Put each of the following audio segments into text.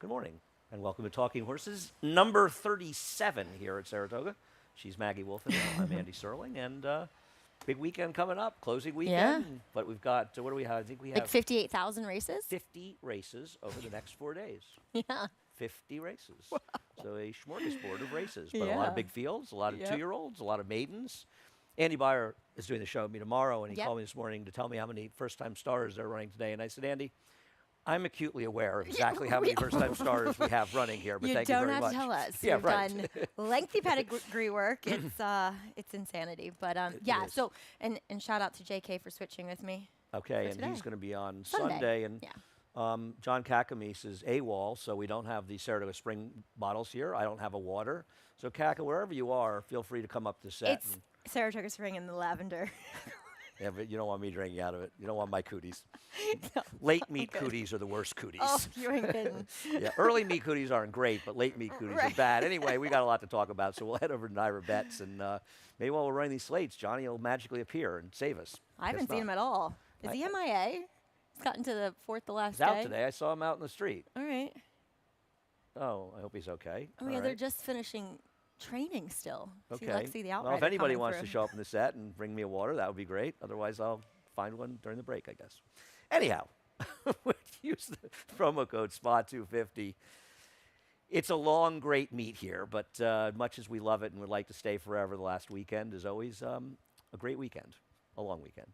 Good morning, and welcome to Talking Horses, number 37 here at Saratoga. She's Maggie Wolfendale. I'm Andy Serling, and big weekend coming up, closing Yeah. weekend. But we've got, what do we have? I think we Like have 58,000 races? 50 races over the next 4 days. Yeah. 50 races. So a smorgasbord of races, but a lot Yeah. of big fields, a lot of Yep. two-year-olds, a lot of maidens. Andy Byer is doing the show with me tomorrow, and he Yep. called me this morning to tell me how many first-time stars they're running today. And I said, Andy, I'm acutely aware of exactly how many first-time stars we have running here, but You thank don't you very have much. to tell us. Yeah, We've right. done lengthy pedigree work. It's insanity. But yeah, is. so and shout out to JK for switching with me. Okay, for and he's today. going to be on Sunday. Sunday, and Yeah. John Kakamis is AWOL, so we don't have the Saratoga Spring bottles here. I don't have a water. So Kaka, wherever you are, feel free to come up to set. It's Saratoga Spring in the lavender. Yeah, but you don't want me drinking out of it. You don't want my cooties. No, Late meat good. cooties are the worst cooties. Oh, you ain't kidding. Yeah, early meat cooties aren't great, but late meat cooties are Right. bad. Anyway, we got a lot to talk about, so we'll head over to Naira Betts, and maybe while we're running these slates, Johnny will magically appear and save us. I haven't Guess seen him not. at all. Is he MIA? He's gotten to the fourth to last He's out day. today. I saw him out in the street. All right. Oh, I hope he's okay. Oh All yeah, they're right. just finishing training still. So Okay. let's see the Well, if outrider anybody coming wants through. to show up in the set and bring me a water, that would be great. Otherwise, I'll find one during the break, I guess. Anyhow, use the promo code SPA250. It's a long, great meet here, but much as we love it and would like to stay forever, the last weekend is always a great weekend, a long weekend.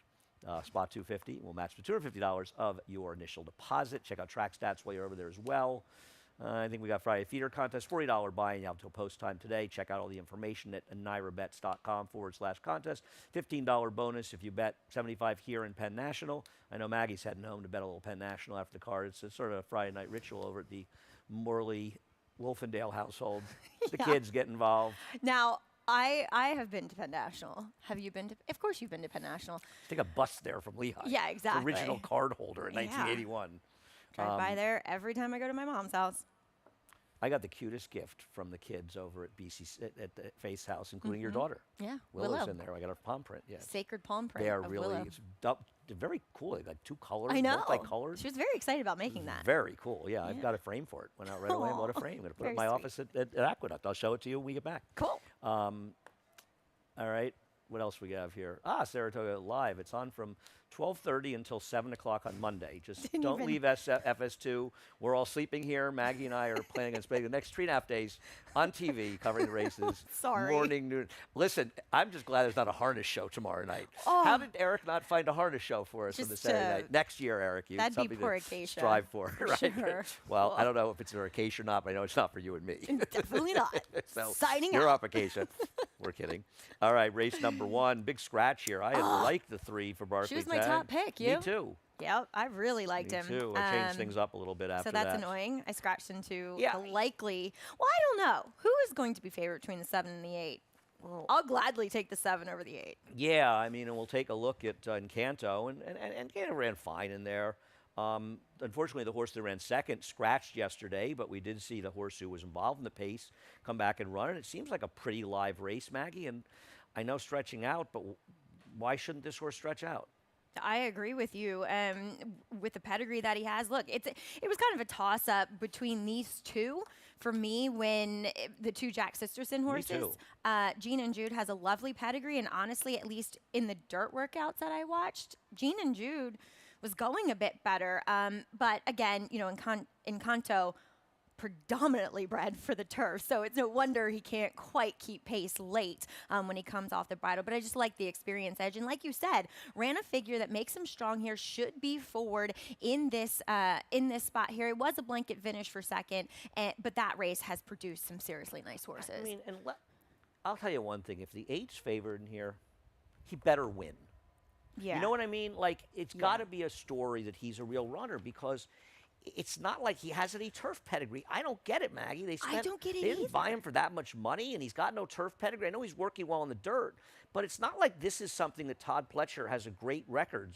SPA250 will match the $250 of your initial deposit. Check out track stats while you're over there as well. I think we got Friday feeder contest, $40 buy-in. You have until post time today. Check out all the information at nairabets.com/contest. $15 bonus if you bet 75 here in Penn National. I know Maggie's heading home to bet a little Penn National after the card. It's a sort of a Friday night ritual over at the Morley Wolfendale household. The Yeah. kids get involved. Now, I have been to Penn National. Have you been to? Of course, you've been to Penn National. Take a bus there from Lehigh. Yeah, The exactly. original card holder in Yeah. 1981. Drive by there every time I go to my mom's house. I got the cutest gift from the kids over at at the Faith's house, including your daughter. Yeah, Willow's Willow. in there. I got her palm print. Yeah, Sacred palm print. they are of really Willow. they're very cool. They like two colors, I know. multicolored. She was very excited about making that. Very cool. Yeah, I've Yeah. got a frame for it. Went out right away and bought a Aw, frame. I'm going to put it very in my sweet. office at Aqueduct. I'll show it to you when we get back. Cool. All right. What else we have here? Saratoga Live. It's on from 12:30 until 7 o'clock on Monday. Just Didn't don't even- leave FS2. We're all sleeping here. Maggie and I are planning on spending the next 3.5 days on TV covering the races. Sorry. Morning, noon. Listen, I'm just glad there's not a harness show tomorrow night. Oh. How did Eric not find a harness show for us on the Just, Saturday night? Next year, Eric. You that'd be something poor to Acacia, strive for. for right? sure. Well, I Cool. don't know if it's an Acacia or not, but I know it's not for you and me. Definitely not. So Signing you're out. up, Acacia. We're kidding. All right, race number 1. Big scratch here. I had liked the 3 for Barkley She was my Tag. top pick. Me You? too. Yep, I really liked Me him. too. I changed things up a little bit after So that's that. annoying. I scratched into Yeah. the likely. Well, I don't know. Who is going to be favorite between the 7 and the 8? Well, I'll gladly take the 7 over the 8. yeah, I mean, and we'll take a look at Encanto, and Encanto ran fine in there. Unfortunately, the horse that ran second scratched yesterday, but we did see the horse who was involved in the pace come back and run, and it seems like a pretty live race, Maggie, and I know stretching out, but why shouldn't this horse stretch out? I agree with you. With the pedigree that he has, look, it was kind of a toss-up between these two for me when the two Jack Sisterson horses. too. Gene and Jude has a lovely pedigree, and honestly, at least in the dirt workouts that I watched, Gene and Jude was going a bit better. But again, you know, Encanto predominantly bred for the turf, so it's no wonder he can't quite keep pace late when he comes off the bridle. But I just like the experience edge, and like you said, ran a figure that makes him strong here. Should be forward in this spot here. It was a blanket finish for second, but that race has produced some seriously nice horses. I mean, I'll tell you one thing. If the 8's favored in here, he better win. yeah, You know what I mean? Like, it's Yeah. got to be a story that he's a real runner, because it's not like he has any turf pedigree. I don't get it, Maggie. I don't get it They didn't buy either. him for that much money, and he's got no turf pedigree. I know he's working well in the dirt, but it's not like this is something that Todd Pletcher has a great record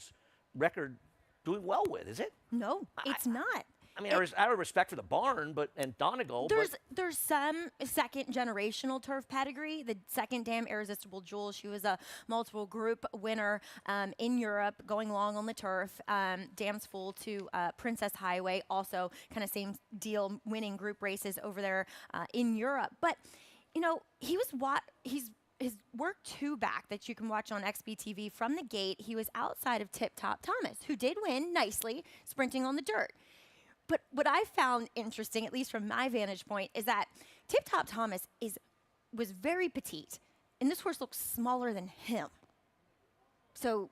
doing well with, is it? No, it's not. I mean, out of respect for the barn, and Donegal, There's some second generational turf pedigree. The second dam, Irresistible Jewel, she was a multiple group winner in Europe, going long on the turf. Dams full to Princess Highway, also kind of same deal, winning group races over there in Europe. But he was his work two back that you can watch on XBTV from the gate. He was outside of Tip Top Thomas, who did win nicely sprinting on the dirt. But what I found interesting, at least from my vantage point, is that Tip Top Thomas was very petite, and this horse looks smaller than him. So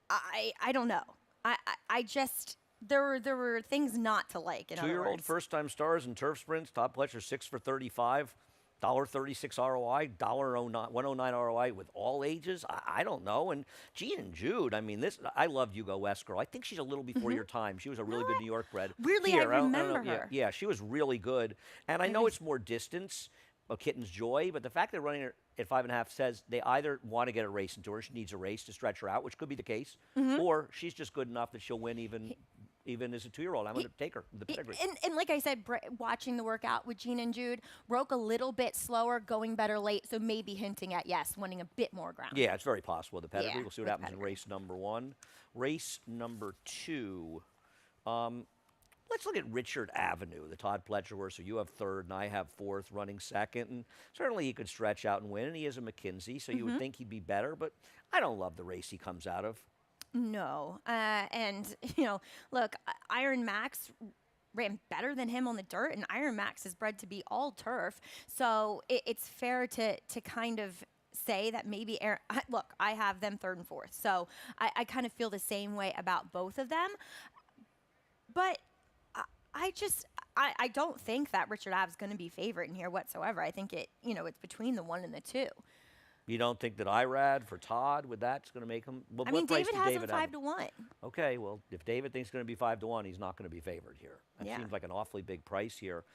I don't know. I just there were things not to like. In 2-year-old first-time stars in turf sprints. Todd Pletcher 6 for 35. $1.36 ROI, $1.09 ROI with all ages. I don't know. And Jean and Jude, I mean, I love Hugo West girl. I think she's a little before your time. She was a really good New York bred. Weirdly, I remember her. Yeah, she was really good. And I know it's more distance, a Kitten's Joy, but the fact they're running her at 5.5 says they either want to get a race into her, she needs a race to stretch her out, which could be the case, or she's just good enough that she'll win even as a 2-year-old. I'm going to take her, the pedigree. And like I said, watching the workout with Jean and Jude, broke a little bit slower, going better late, so maybe hinting at, winning a bit more ground. Yeah, it's very possible. The pedigree, we'll see what happens pedigree. in race number 1. Race number 2, let's look at Richard Avenue, the Todd Pletcher horse. So you have third, and I have fourth, running second. And certainly he could stretch out and win, and he is a McKinsey, so you would think he'd be better, but I don't love the race he comes out of. No. And, look, Iron Max ran better than him on the dirt, and Iron Max is bred to be all turf. So it's fair to kind of say that maybe look, I have them third and fourth. So I kind of feel the same way about both of them. But I don't think that Richard Ave's going to be favorite in here whatsoever. I think it's between the 1 and the 2. You don't think that IRAD for Todd, that's going to make him? Well, David has him 5-1. Okay, well, if David thinks it's going to be 5-1, he's not going to be favored here. That seems like an awfully big price here.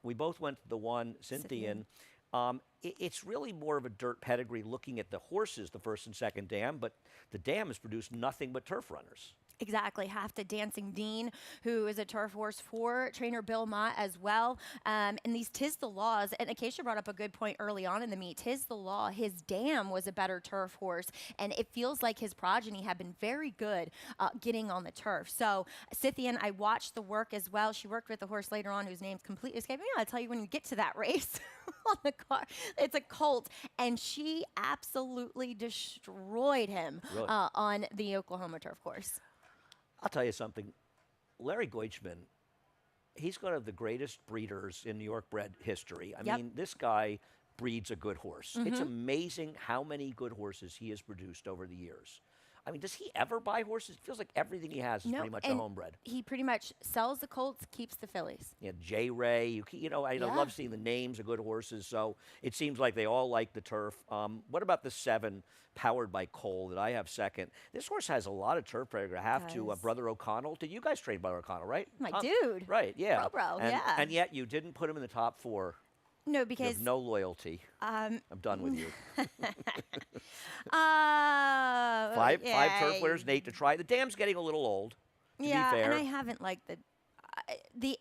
We both went to the 1, Cynthian. It's really more of a dirt pedigree looking at the horses, the first and second dam, but the dam has produced nothing but turf runners. Exactly. Half to Dancing Dean, who is a turf horse for trainer Bill Mott as well. And these Tis the Laws, and Acacia brought up a good point early on in the meet. Tis the Law, his dam was a better turf horse, and it feels like his progeny have been very good getting on the turf. So Scythian, I watched the work as well. She worked with a horse later on whose name's completely escaping me. I'll tell you when you get to that race on the car. It's a colt, and she absolutely destroyed him on the Oklahoma turf course. I'll tell you something. Larry Goichman, he's one of the greatest breeders in New York bred history. I mean, this guy breeds a good horse. It's amazing how many good horses he has produced over the years. I mean, does he ever buy horses? It feels like everything he has is pretty much a homebred. He pretty much sells the colts, keeps the fillies. Yeah, J. Ray. I love seeing the names of good horses. So it seems like they all like the turf. What about the 7 powered by Cole that I have second? This horse has a lot of turf pedigree. I have to. Brother O'Connell. Did you guys train Brother O'Connell, right? My dude. Right, yeah. Bro, and, and yet you didn't put him in the top 4. No, because you have no loyalty. I'm done with you. 5 turf winners, Nate to try. The dam's getting a little old. To be fair. And I haven't liked the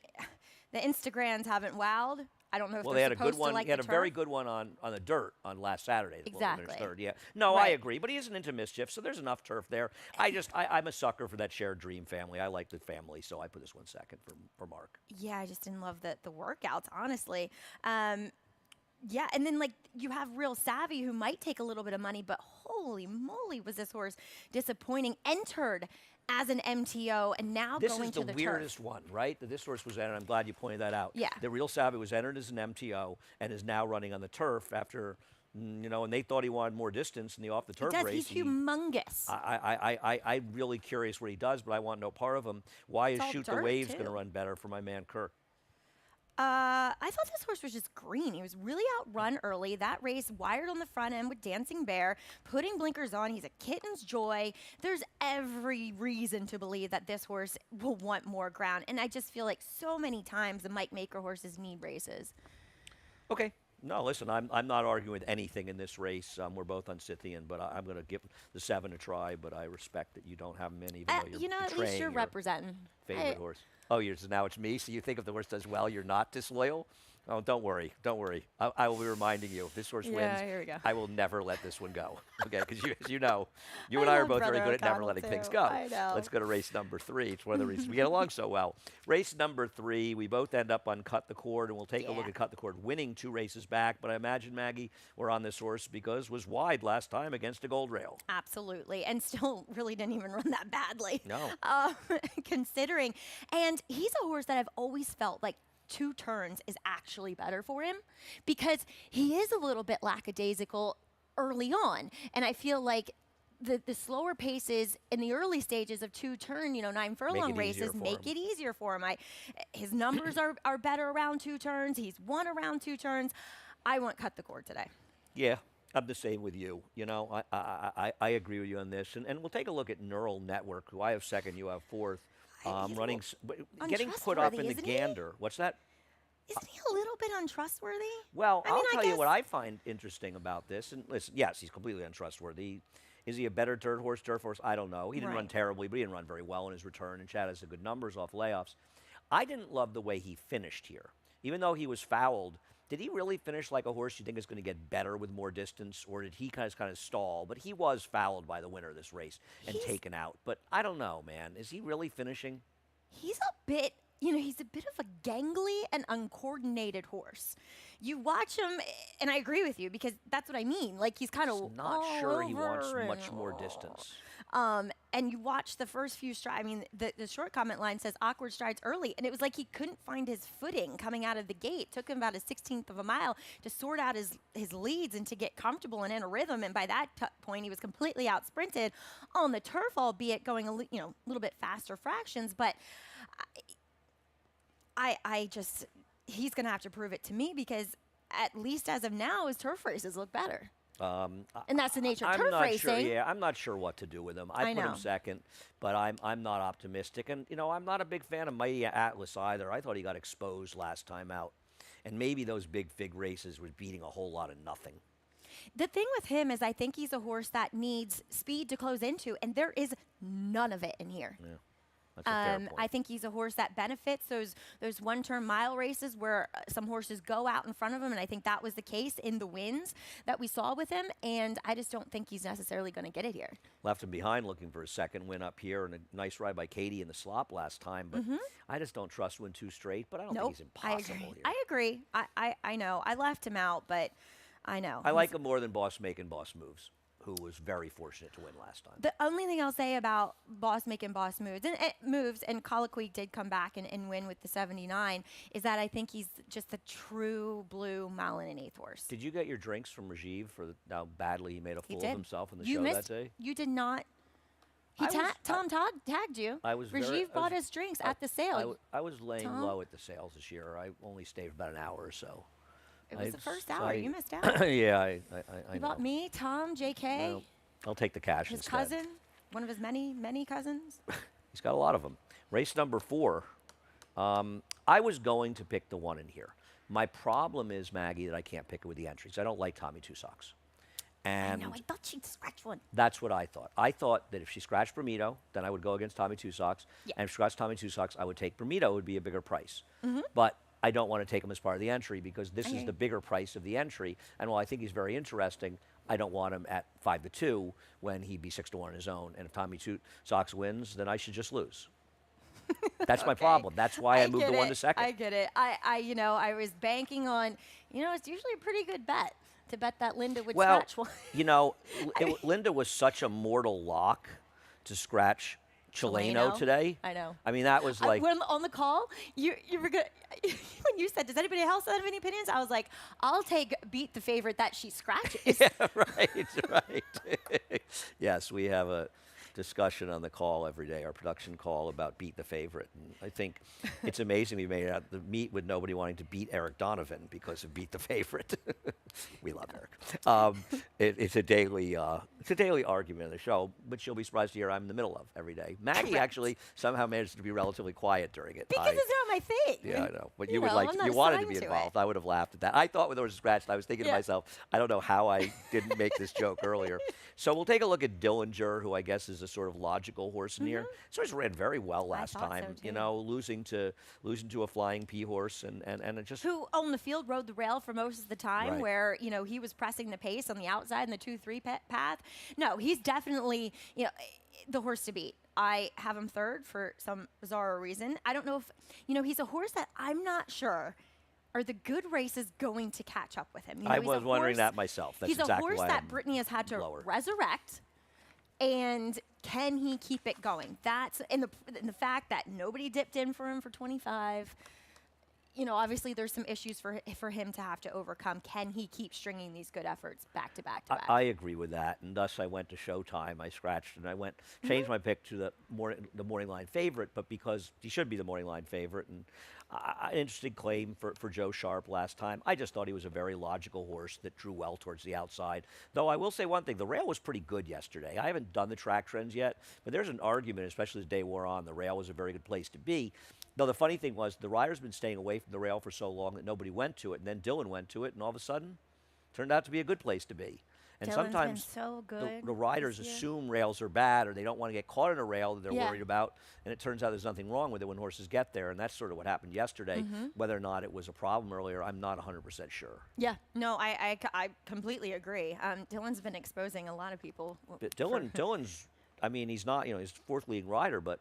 Instagrams haven't wowed. I don't know if they had a good one. Like he had a very good one on the dirt on last Saturday. Exactly. Third, yeah. No, I agree. But he isn't into mischief, so there's enough turf there. I'm a sucker for that shared dream family. I like the family, so I put this one second for Mark. Yeah, I just didn't love the workouts, honestly. Yeah, and then you have Real Savvy, who might take a little bit of money, but holy moly, was this horse disappointing. Entered as an MTO and now going to the turf. This is the weirdest one, right? That this horse was entered. I'm glad you pointed that out. Yeah. The Real Savvy was entered as an MTO and is now running on the turf after, and they thought he wanted more distance in the off the turf race. He's humongous. I'm really curious what he does, but I want no part of him. Why is Shoot the Waves going to run better for my man Kirk? I thought this horse was just green. He was really outrun early. That race wired on the front end with Dancing Bear, putting blinkers on. He's a Kitten's Joy. There's every reason to believe that this horse will want more ground. And I just feel like so many times the Mike Maker horses need races. Okay. No, listen, I'm not arguing with anything in this race. We're both on Scythian, but I'm going to give the 7 a try. But I respect that you don't have him in, even though you're You know, at least betraying you're your representing. favorite horse. Oh, so now it's me. So you think if the horse does well, you're not disloyal? Oh, don't worry, don't worry. I will be reminding you if this horse wins. Here we go. I will never let this one go. Okay, because as you know, you I and I are love both very Brother good at never O'Connell, letting things too. go. I know. Let's go to race number 3. It's one of the reasons we get along so well. Race number 3, we both end up on Cut the Cord, and we'll take a look Yeah. at Cut the Cord winning 2 races back. But I imagine, Maggie, we're on this horse because was wide last time against a gold rail. Absolutely, and still really didn't even run that badly. No. Considering, and he's a horse that I've always felt like 2 turns is actually better for him because he is a little bit lackadaisical early on, and I feel like the slower paces in the early stages of 2 turn, 9 furlong races make it easier for him. His numbers are better around 2 turns. He's won around 2 turns. I want Cut the Cord today. Yeah, I'm the same with you. You know, I agree with you on this. And we'll take a look at Neural Network, who I have 2nd, you have 4th. Running, getting put up in the untrustworthy, isn't he? gander. What's that? Isn't he a little bit untrustworthy? Well, I mean, I'll I tell you guess- what I find interesting about this. And listen, yes, he's completely untrustworthy. Is he a better dirt horse, turf horse? I don't know. He didn't run Right. terribly, but he didn't run very well in his return. And Chad has some good numbers off layoffs. I didn't love the way he finished here. Even though he was fouled, did he really finish like a horse you think is going to get better with more distance, or did he kind of stall? But he was fouled by the winner of this race and taken out. But I don't know, man. Is he really finishing? He's a bit, he's a bit of a gangly and uncoordinated horse. You watch him, and I agree with you because that's what I mean. Like he's kind of Not sure he wants much more distance. And you watch the first few strides. I mean, the short comment line says awkward strides early, and it was like he couldn't find his footing coming out of the gate. Took him about a 16th of a mile to sort out his leads and to get comfortable and in a rhythm. And by that point, he was completely out sprinted on the turf, albeit going a little bit faster fractions. But I just he's going to have to prove it to me because at least as of now, his turf races look better. And that's the nature of turf racing. Sure, I'm not sure what to do with him. I put him 2nd, but I'm not optimistic. And, I'm not a big fan of Mighty Atlas either. I thought he got exposed last time out. And maybe those big fig races was beating a whole lot of nothing. The thing with him is I think he's a horse that needs speed to close into, and there is none of it in here. Yeah. That's a fair point. I think he's a horse that benefits those 1-turn mile races where some horses go out in front of him, and I think that was the case in the wins that we saw with him, and I just don't think he's necessarily going to get it here. Left him behind looking for a 2nd win up here, and a nice ride by Katie in the slop last time, but I just don't trust win 2 straight, but I don't think he's impossible here. I agree. I know. I left him out, but I know. I like him more than Boss Making Boss Moves, who was very fortunate to win last time. The only thing I'll say about Boss making boss moves, and Colloquy did come back and win with the 79, is that I think he's just a true blue mile and an eighth horse. Did you get your drinks from Rajiv for how badly he made a fool did. of himself in the You show missed, that day? You did not. Tom Todd tagged you. Rajiv bought us drinks at the sale. I was laying Tom? low at the sales this year. I only stayed about an hour or so. It was the first hour. You missed out. Yeah, I He know. bought me, Tom, J.K., Well, I'll take the cash his instead. cousin, one of his many cousins. He's got a lot of them. Race number 4. I was going to pick the 1 in here. My problem is, Maggie, that I can't pick it with the entries. I don't like Tommy Two Socks. And I thought she'd scratch one. that's what I thought. I thought that if she scratched Bermudo, then I would go against Tommy Two Socks. Yeah. And if she scratched Tommy Two Socks, I would take Bermudo. It would be a bigger price. But I don't want to take him as part of the entry because this is the bigger price of the entry. And while I think he's very interesting, I don't want him at 5-2 when he'd be 6-1 on his own. And if Tommy Two Socks wins, then I should just lose. That's my problem. That's why I moved the 1 to 2nd. I get it. I was banking on, it's usually a pretty good bet to bet that Linda would Well, scratch one. Linda was such a mortal lock to scratch Chileno today. I know. I mean, that was like. When on the call, you were good. When you said, "Does anybody else have any opinions?" I was like, "I'll take beat the favorite that she scratches." Yeah, right. Yes, we have a discussion on the call every day, our production call, about beat the favorite. And I think it's amazing we made it out the meet with nobody wanting to beat Eric Donovan because of beat the favorite. We love Eric. It's a daily argument in the show, but you'll be surprised to hear I'm in the middle of every day. Maggie Correct. actually somehow managed to be relatively quiet during it. Because it's not my thing. Yeah, I know. But You you would know, like I'm not you wanted to assigned be to involved. it. I would have laughed at that. I thought when there was a scratch, I was thinking to Yeah. myself, I don't know how I didn't make this joke earlier. So we'll take a look at Dillinger, who I guess is a sort of logical horse in here. So he's ran very well last thought time. so, You too. know, losing to a flying P horse and it just Who on the field rode the rail for most of the time, Right. where he was pressing the pace on the outside in the 2-3 path. No, he's definitely the horse to beat. I have him third for some bizarre reason. I don't know if he's a horse that I'm not sure. Are the good races going to catch up with him? I He's a was wondering horse- that myself. That's he's exactly a horse why that I'm Brittany has had to lower. resurrect. And can he keep it going? That's and the fact that nobody dipped in for him for 25. Obviously there's some issues for him to have to overcome. Can he keep stringing these good efforts back to back to back? I agree with that, and thus I went to Showtime. I scratched and I changed my pick to the morning line favorite, but because he should be the morning line favorite, and an interesting claim for Joe Sharp last time. I just thought he was a very logical horse that drew well towards the outside. Though I will say one thing: the rail was pretty good yesterday. I haven't done the track trends yet, but there's an argument, especially as the day wore on, the rail was a very good place to be. Though the funny thing was, the rider's been staying away from the rail for so long that nobody went to it, and then Dylan went to it, and all of a sudden, turned out to be a good place to be. And Dylan's sometimes been so good the riders this year. assume rails are bad, or they don't want to get caught in a rail that they're Yeah. worried about, and it turns out there's nothing wrong with it when horses get there, and that's sort of what happened yesterday. Whether or not it was a problem earlier, I'm not 100% sure. Yeah, no, I completely agree. Dylan's been exposing a lot of people. But Dylan's, I mean, he's not, he's fourth leading rider, but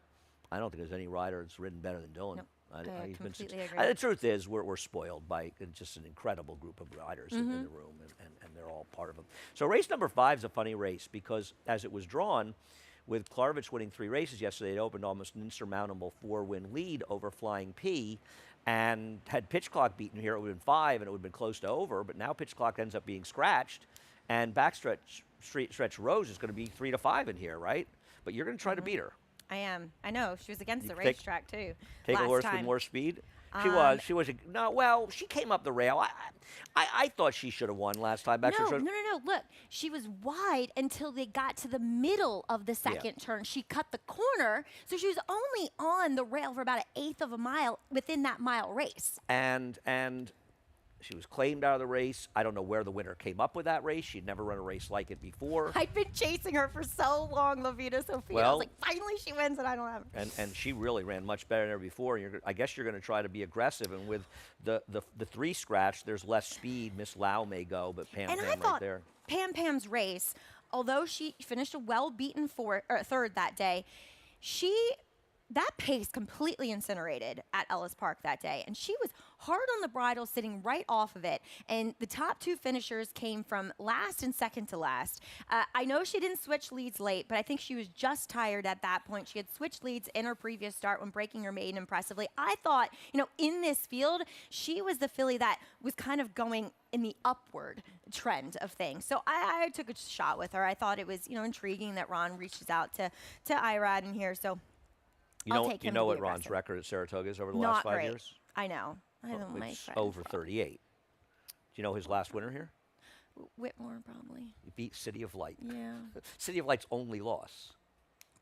I don't think there's any rider that's ridden better than Dylan. Nope. He's been completely agree. The truth is, we're spoiled by just an incredible group of riders in the room, and they're all part of them. So race number 5 is a funny race because as it was drawn, with Klarvich winning 3 races yesterday, it opened almost an insurmountable 4-win lead over Flying P. And had pitch clock beaten here, it would have been 5, and it would have been close to over. But now pitch clock ends up being scratched, and stretch Rose is going to be 3-5 in here, right? But you're going to try to beat her. I am. I know. She was against You the take- racetrack, too. Take a last horse time. with more speed. She was. No, well, she came up the rail. I thought she should have won last time. No. Look, she was wide until they got to the middle of the second turn. She cut the corner, so she was only on the rail for about an eighth of a mile within that mile race. And she was claimed out of the race. I don't know where the winner came up with that race. She'd never run a race like it before. I'd been chasing her for so long, Lavita Sophia. I Well- was like, finally she wins, and I don't have her. And she really ran much better than her before. And I guess you're going to try to be aggressive. And with the 3 scratch, there's less speed. Miss Lau may go, but Pam And I right thought there. Pam's race, although she finished a well-beaten third that day, that pace completely incinerated at Ellis Park that day. And she was hard on the bridle, sitting right off of it. And the top 2 finishers came from last and second to last. I know she didn't switch leads late, but I think she was just tired at that point. She had switched leads in her previous start when breaking her maiden impressively. I thought, in this field, she was the filly that was kind of going in the upward trend of things. So I took a shot with her. I thought it was, intriguing that Ron reaches out to Irad in here. So I'll take him You to know be what Ron's aggressive. record at Saratoga is over the Not last 5 great. years? I know. I know my It's friend. over 38. Do you know his last winner here? Whitmore, probably. He beat City of Light. Yeah. City of Light's only loss.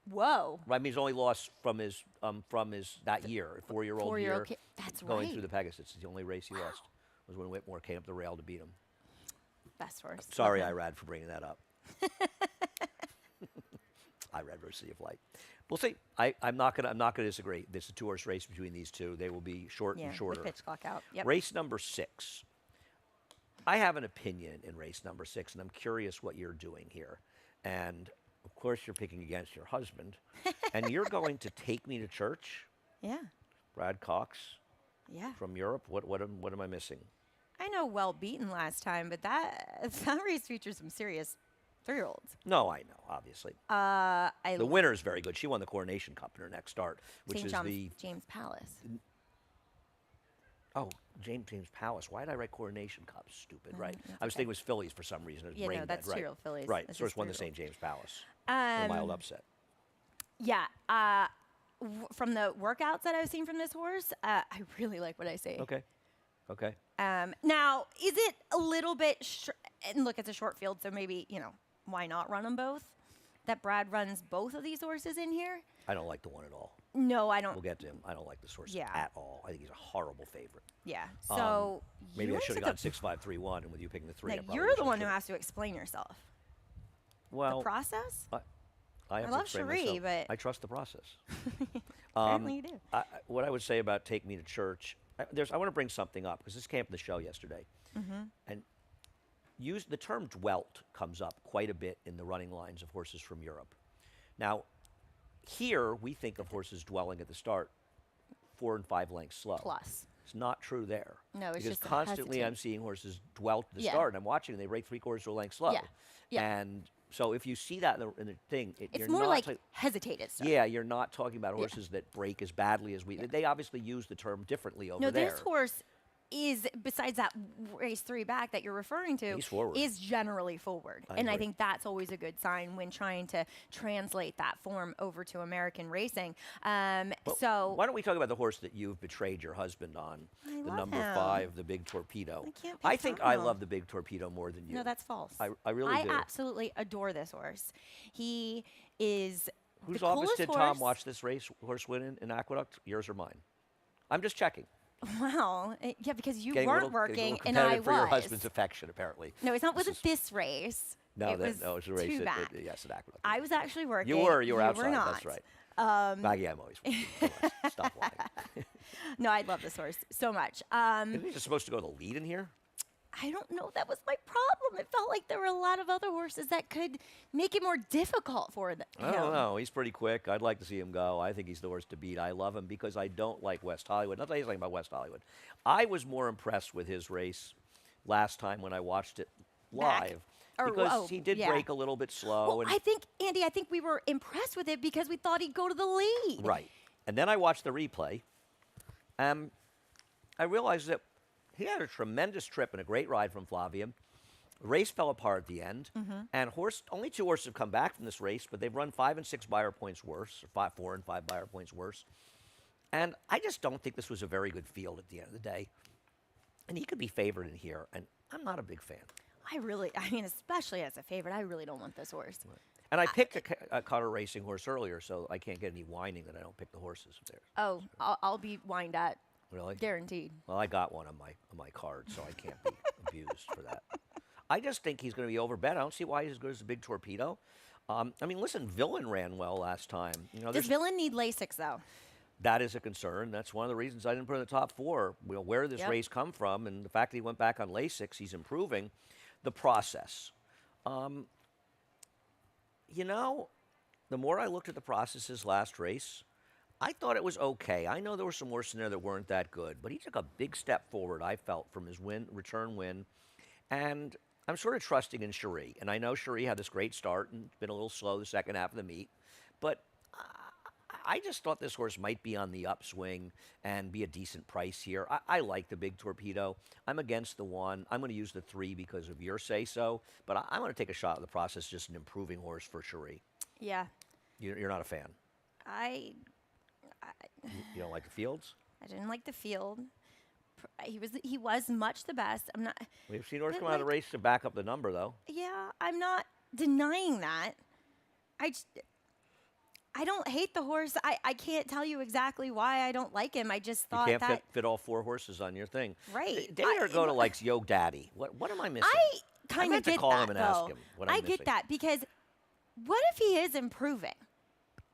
Whoa. Right, I mean, his only loss from his that year, 4-year-old year. Four-year-old kid. That's going right. through the Pegasus. It's the only race he lost was when Whitmore came up the rail to beat him. Best horse. Sorry, Love him. Irad, for bringing that up. Irad versus City of Light. We'll see. I'm not gonna disagree. This is a 2-horse race between these two. They will be short Yeah, and shorter. with pitch clock out. Yep. Race number 6. I have an opinion in race number 6, and I'm curious what you're doing here. And of course, you're picking against your husband, and you're going to take me to church, Yeah. Brad Cox Yeah. from Europe. What am I missing? I know well beaten last time, but that race features some serious 3-year-olds. No, I know, obviously. The winner is very good. She won the Coronation Cup in her next start, which St. is John's the James Palace. James Palace. Why did I write Coronation Cup? Stupid, right? that's I was okay. thinking it was Phillies for some reason. It was Yeah, brain no, dead, that's right? two real Phillies. Right. That's So just it's won the 3-year-old. St. James Palace. A mild upset. Yeah. From the workouts that I've seen from this horse, I really like what I see. Okay. Okay. Now, is it a little bit? And look, it's a short field, so maybe why not run them both? That Brad runs both of these horses in here. I don't like the one at all. No, I don't. We'll get to him. I don't like this horse Yeah. at all. I think he's a horrible favorite. Yeah. So Maybe you I should have took gone 6-5-3-1, and with you picking the 3, I Now, probably you're the should've one who took it. has to explain yourself. Well, The process? I have to love explain Cherie, myself. but- I trust the process. Apparently you do. What I would say about Take Me to Church, I want to bring something up because this came up in the show yesterday, and the term dwelt comes up quite a bit in the running lines of horses from Europe. Now, here we think of horses dwelling at the start 4 and 5 lengths slow. Plus. It's not true there. No, it's because just constantly I'm hesitant. seeing horses dwelt at the Yeah. start, and I'm watching and they break 3/4 of a length slow. Yeah. Yeah. And so if you see that in the thing, It's you're more not like ta- hesitated stuff. yeah, you're not talking about horses that break as badly as we. They obviously use the term differently over No, there. this horse is, besides that race 3 back that you're referring to, He's forward. is generally forward. I And I agree. think that's always a good sign when trying to translate that form over to American racing. But So why don't we talk about the horse that you've betrayed your husband on? I The love number him. 5, the Big Torpedo. I can't I pick think I Tom. love the Big Torpedo more than you. no, that's false. I really do. I absolutely adore this horse. He is Whose the office coolest did horse. Tom watch this horse win in Aqueduct? Yours or mine? I'm just checking. Wow. Yeah, because you Getting a weren't little- getting a working little and I competitive for your was. husband's affection, apparently. No, it's not. This Wasn't is- this race? No, it was no, it was a race. two back. Yes, at Aqueduct. I was actually working. You were outside. not. That's right. Maggie, I'm always working. Come on, stop lying. No, I love this horse so much. Isn't he just supposed to go the lead in here? I don't know. That was my problem. It felt like there were a lot of other horses that could make it more difficult for him. I don't know. He's pretty quick. I'd like to see him go. I think he's the horse to beat. I love him because I don't like West Hollywood. Not that he's something about West Hollywood. I was more impressed with his race last time when I watched it Back? live. Or- Because oh, he did yeah. break a little bit slow. Well, and I think, Andy, we were impressed with it because we thought he'd go to the lead. Right. And then I watched the replay. I realized that he had a tremendous trip and a great ride from Flavia. The race fell apart at the end. And only 2 horses have come back from this race, but they've run 5 and 6 Beyer points worse, or 4 and 5 Beyer points worse. And I just don't think this was a very good field at the end of the day. And he could be favored in here, and I'm not a big fan. Especially as a favorite, I really don't want this horse. And I picked a Cutter Racing horse earlier, so I can't get any whining that I don't pick the horses if they're Oh, I'll be whined at, really. guaranteed. Well, I got one on my card, so I can't be abused for that. I just think he's going to be overbet. I don't see why he's as good as the Big Torpedo. Listen, Villain ran well last time. Does there's- Villain need Lasix, though? that is a concern. That's one of the reasons I didn't put in the top 4. Where did this Yep. race come from? And the fact that he went back on Lasix, he's improving. The process. The more I looked at the processes last race, I thought it was okay. I know there were some horses in there that weren't that good, but he took a big step forward, I felt, from his return win. And I'm sort of trusting in Cherie. And I know Cherie had this great start and been a little slow the second half of the meet. But I just thought this horse might be on the upswing and be a decent price here. I like the Big Torpedo. I'm against the 1. I'm going to use the 3 because of your say-so. But I'm going to take a shot at the process, just an improving horse for Cherie. Yeah. You're not a fan. I You don't like the fields? didn't like the field. He was much the best. I'm not. We've seen horses But, come out of the like- race to back up the number, though. Yeah, I'm not denying that. I don't hate the horse. I can't tell you exactly why I don't like him. I just You thought can't that fit all 4 horses on your thing. Right. Danny Argota likes Yo Daddy. What am I missing? I kind meant of to get call that him and though. ask him what I'm I missing. get that because what if he is improving,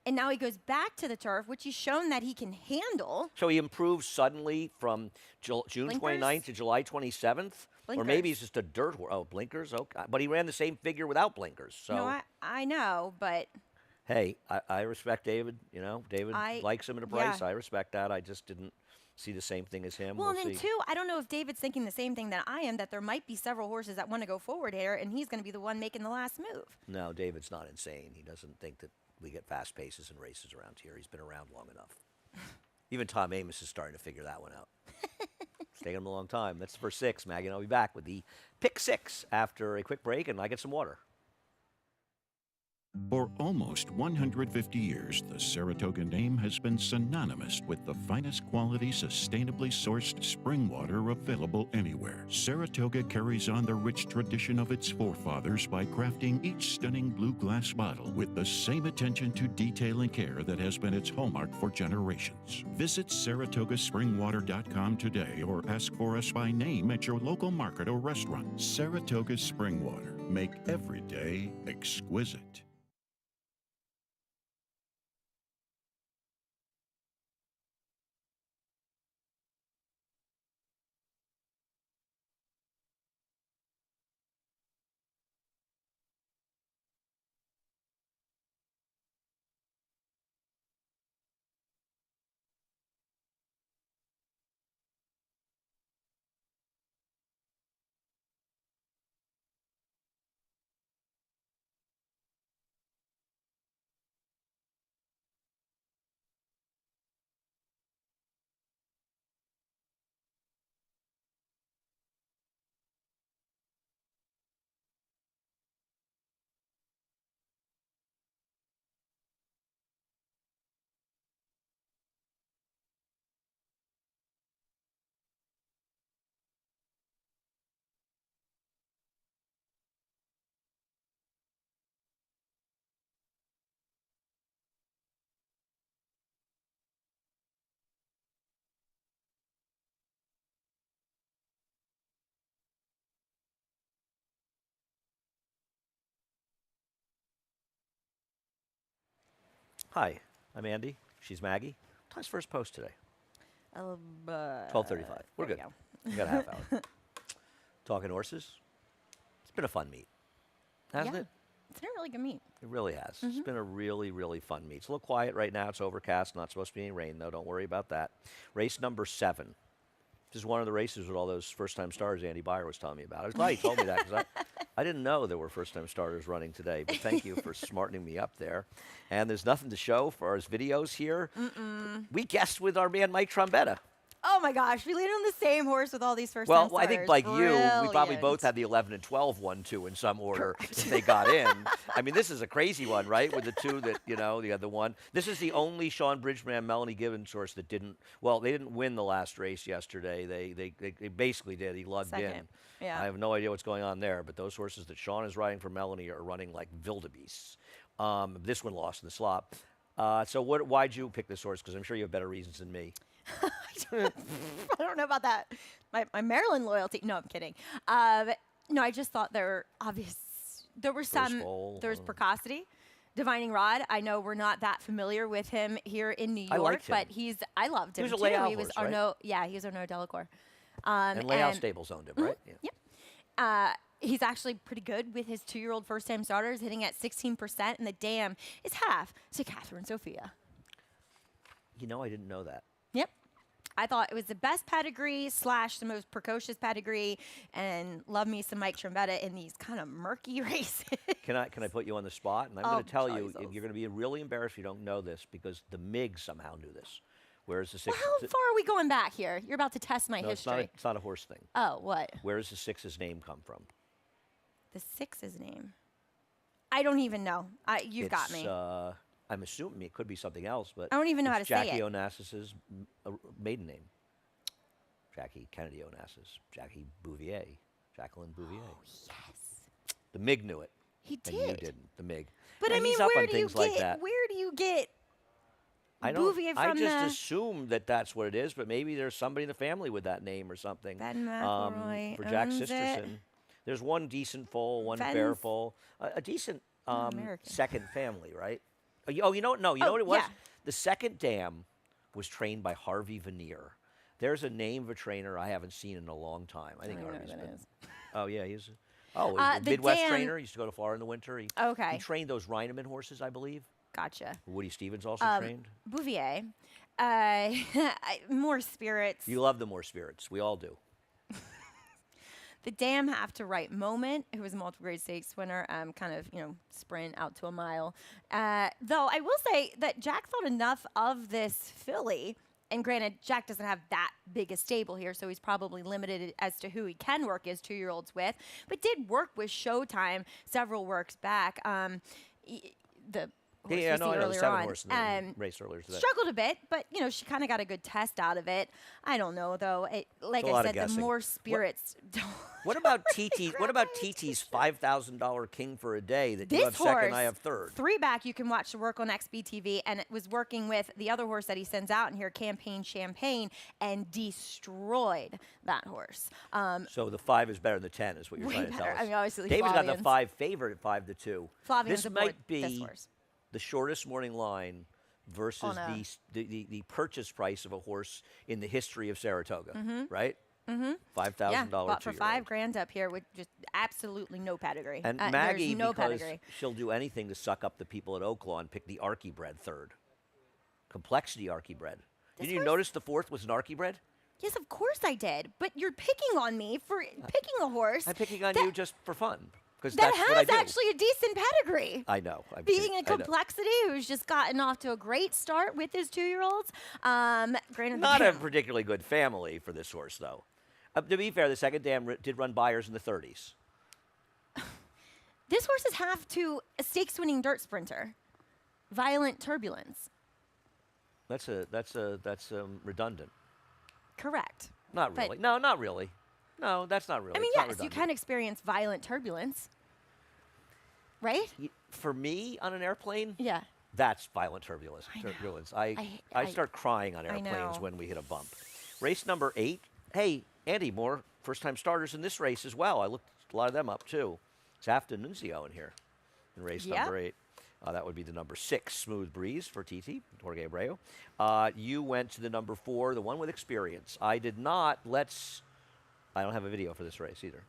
and now he goes back to the turf, which he's shown that he can handle. So he improves suddenly from June Blinkers? 29th to July 27th? Or maybe Blinkers. he's just a dirt horse. Oh, blinkers? Okay. But he ran the same figure without blinkers. So, No, I know, but hey, I respect David. David I- likes him at a yeah. price. I respect that. I just didn't see the same thing as him. well, We'll and then see. too, I don't know if David's thinking the same thing that I am. That there might be several horses that want to go forward here, and he's going to be the one making the last move. No, David's not insane. He doesn't think that we get fast paces and races around here. He's been around long enough. Even Tom Amos is starting to figure that one out. It's taken him a long time. That's for 6, Maggie, and I'll be back with the pick 6 after a quick break, and I get some water. For almost 150 years, the Saratoga name has been synonymous with the finest quality, sustainably sourced spring water available anywhere. Saratoga carries on the rich tradition of its forefathers by crafting each stunning blue glass bottle with the same attention to detail and care that has been its hallmark for generations. Visit SaratogaSpringwater.com today or ask for us by name at your local market or restaurant. Saratoga Spring Water. Make every day exquisite. Hi, I'm Andy. She's Maggie. Time's first post today. 12:35. We're there good. we We got a half hour. Talking horses. It's been a fun meet, hasn't Yeah. it? It's been a really good meet. It really has. It's been a really, really fun meet. It's a little quiet right now. It's overcast. Not supposed to be any rain, though. Don't worry about that. Race number 7. This is one of the races with all those first-time stars Andy Byer was telling me about. I was glad he told me that because I didn't know there were first-time starters running today. But thank you for smartening me up there. And there's nothing to show for us videos here. We guessed with our man Mike Trombetta. Oh my gosh, we landed on the same horse with all these first Well, time I think starters. like you, we probably Brilliant. both had the 11 and 12 one, too, in some order if they got in. I mean, this is a crazy one, right? With the two that, the other one. This is the only Sean Bridgman, Melanie Gibbons horse that didn't, well, they didn't win the last race yesterday. They basically did. He lugged in. Second, yeah. I have no idea what's going on there, but those horses that Sean is riding for Melanie are running like wildebeests. This one lost in the slop. So why'd you pick this horse? Because I'm sure you have better reasons than me. I don't know about that. My Maryland loyalty. No, I'm kidding. No, I just thought there were some. foal, There was precocity. Divining Rod. I know we're not that familiar with him here in New York, I liked him. but I loved him was a too. layout He was horse, right? Arnaud. Yeah, he was Arnaud Delacour. And Layout Stables owned him, right? Yeah. Yep. He's actually pretty good with his 2-year-old first-time starters, hitting at 16%, and the dam is half to Catherine Sophia. I didn't know that. Yep. I thought it was the best pedigree / the most precocious pedigree, and love me some Mike Trombetta in these kind of murky races. Can I put you on the spot? And I'm Oh, going to tell you, Jesus. you're going to be really embarrassed if you don't know this because the MiG somehow knew this. Whereas the Well, 6 how far are we going back here? You're about to test my no, history. it's not a horse thing. Oh, what? Where does the 6's name come from? The 6's name? I don't even know. You've got me. I'm assuming it could be something else, but I don't even know how it's to say Jackie it. Onassis's maiden name. Jackie Kennedy Onassis. Jackie Bouvier. Jacqueline Bouvier. Oh, yes. The MiG knew it. He And you did. didn't. The MiG. But And I mean, he's up where on do you things like that. get Bouvier I from just the assumed that that's what it is, but maybe there's somebody in the family with that name or something. Ben McElroy for Jack owns it. Sisterson. There's one decent foal, one Ben's fair foal, a decent American. second family, right? Oh, you know what? No, you know what it was? yeah. The second dam was trained by Harvey Veneer. There's a name of a trainer I haven't seen in a long time. I think don't know Harvey's who that been. is. Oh yeah, he's a The Midwest dam- trainer. He used to go to Florida in the winter. He Okay. trained those Reineman horses, I believe. Gotcha. Woody Stevens also trained. Bouvier. More spirits. You love the more spirits. We all do. The dam have to right moment, who was a multiple grade stakes winner, kind of, sprint out to a mile. Though I will say that Jack thought enough of this filly, and granted, Jack doesn't have that big a stable here, so he's probably limited as to who he can work his 2-year-olds with, but did work with Showtime several works back. the horse Yeah, we no, see I know the earlier 7 on. horse in the race earlier today. Struggled a bit, but she kind of got a good test out of it. I don't know though. Like a I lot of said, the guessing. more spirits. What about TT? What about TT's $5,000 King for a Day that you This have horse, second, I have third? 3 back, you can watch the work on XBTV, and it was working with the other horse that he sends out in here, Campaign Champagne, and destroyed that horse. So the 5 is better than the 10, is what you're Way trying to tell better. us. I mean, obviously, David's got the Flavian's- 5 favorite at 5-2. Flavian's This aboard might this be horse. the shortest morning line versus On a- the purchase price of a horse in the history of Saratoga, right? Mm-hmm. $5,000 Yeah, bought for two-year-old. $5,000 up here with just absolutely no pedigree. And There's Maggie, no because pedigree. she'll do anything to suck up the people at Oaklawn, picked the Archie bred third. Complexity Archie bred. This Didn't you horse- notice the 4th was an Archie bred? Yes, of course I did. But you're picking on me for picking a horse. I'm picking on that- you just for fun. Because that that's what I has do. actually a decent pedigree. I know. I'm Being kidding. in I know. complexity, who's just gotten off to a great start with his 2-year-olds. Granted, Not the a particularly good family for this horse, though. To be fair, the second dam did run buyers in the 30s. this horse is half to a stakes-winning dirt sprinter. Violent turbulence. That's redundant. Correct. Not But- really. No, not really. No, that's not really. I mean, it's not yes, you redundant. can experience violent turbulence. Right? For me, on an airplane, Yeah. that's violent turbulence. I know. Turbulence. I start crying on I airplanes know. when we hit a bump. Race number 8. Hey, Andy, more first-time starters in this race as well. I looked a lot of them up too. It's Nunzio in here in race Yep. number 8. That would be the number 6, Smooth Breeze for TT, Jorge Abreu. You went to the number 4, the one with experience. I did not. I don't have a video for this race either.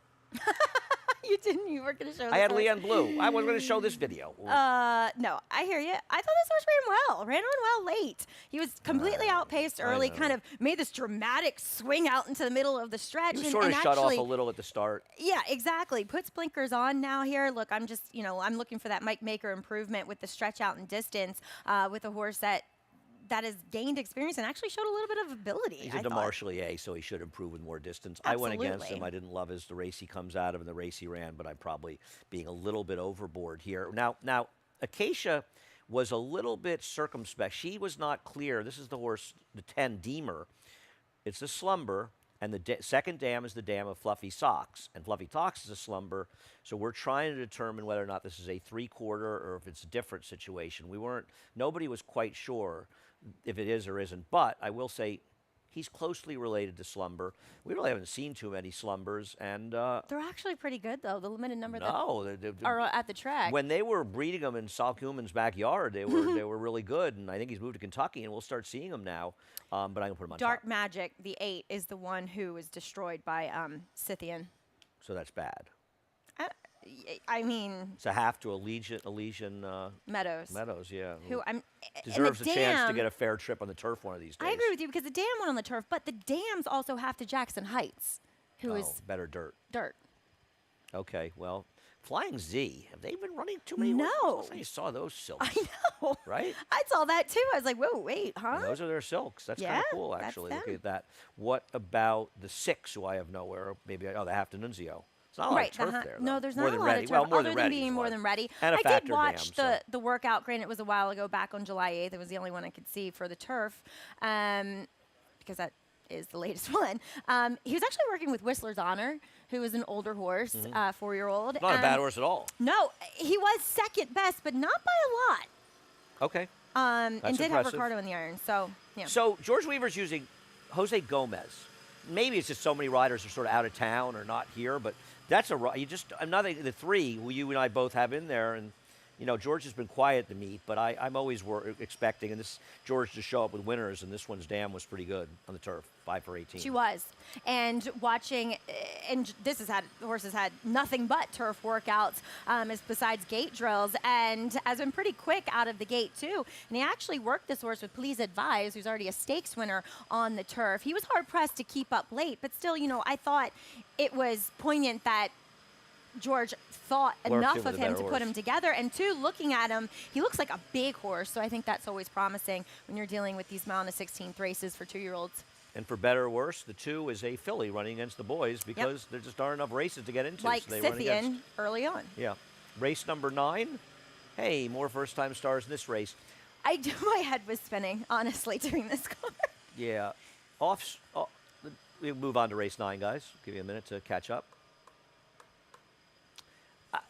You didn't. You were going to show. I had this horse? Leon Blue. I was going to show this video. No, I hear you. I thought this horse ran on well late. He was completely outpaced early, know. kind of made this dramatic swing out into the middle of the stretch. He was and, sort of and shut actually, off a little at the start. Yeah, exactly. Puts blinkers on now here. Look, I'm just, I'm looking for that Mike Maker improvement with the stretch out and distance with a horse that has gained experience and actually showed a little bit of ability. He's I a thought. DeMarchelier, so he should improve with more distance. I went against him. Absolutely. I didn't love the race he comes out of and the race he ran, but I'm probably being a little bit overboard here. Now, Acacia was a little bit circumspect. She was not clear. This is the horse, the 10 Deemer. It's a slumber, and the second dam is the dam of Fluffy Socks, and Fluffy Socks is a slumber. So we're trying to determine whether or not this is a 3/4 or if it's a different situation. Nobody was quite sure if it is or isn't, but I will say he's closely related to slumber. We really haven't seen too many slumbers, and They're actually pretty good, though, the limited number no, that are at the track. when they were breeding them in Saul Kuman's backyard, they were really good, and I think he's moved to Kentucky, and we'll start seeing them now. But I'm gonna put him on Dark top, Magic, the 8, is the one who was destroyed by Scythian. so that's bad. I mean, It's a half to Elysian Meadows. Meadows, yeah. Who I'm Deserves and the a chance to dam- get a fair trip on the turf one of these days. I agree with you because the dam went on the turf, but the dams also have to Jackson Heights, who is better dirt. dirt. Okay, well, Flying Z, have they been running too many No. horses? I saw those silks, I know. right? I saw that too. I was like, whoa, wait, huh? And those are their silks. That's kind Yeah, of cool, that's actually. them. Looking at that. What about the 6, who I have nowhere? Maybe, the half to Nunzio. It's not a lot Right, of turf the there, no, though. there's More not a than lot ready. of turf, Well, more other than than ready being is more what. than ready. And a I factor did watch dam, the workout. Granted, it was a while ago, back on July 8th. It was the only one I could see for the turf, because that is the latest one. He was actually working with Whistler's Honor, who is an older horse, 4-year-old. Not a bad horse at all. No, he was second best, but not by a lot. Okay. And That's did have impressive. Ricardo in the iron. So, yeah. So George Weaver's using Jose Gomez. Maybe it's just so many riders are sort of out of town or not here, but that's another the 3 who you and I both have in there, and George has been quiet at the meet, but I'm always expecting and this George to show up with winners, and this one's dam was pretty good on the turf, 5 for 18. She was. And watching, and the horse has had nothing but turf workouts besides gate drills, and has been pretty quick out of the gate too. And he actually worked this horse with Please Advise, who's already a stakes winner on the turf. He was hard pressed to keep up late, but still, I thought it was poignant that George thought Worked enough him with of a him better to put horse. him together. And 2, looking at him, he looks like a big horse. So I think that's always promising when you're dealing with these mile and a 16th races for 2-year-olds. And for better or worse, the 2 is a filly running against the boys because there just aren't enough races to get into. Like so they run against. Scythian early on. Yeah. Race number 9. Hey, more first-time stars in this race. My head was spinning, honestly, during this car. Yeah. We'll move on to race 9, guys. Give you a minute to catch up.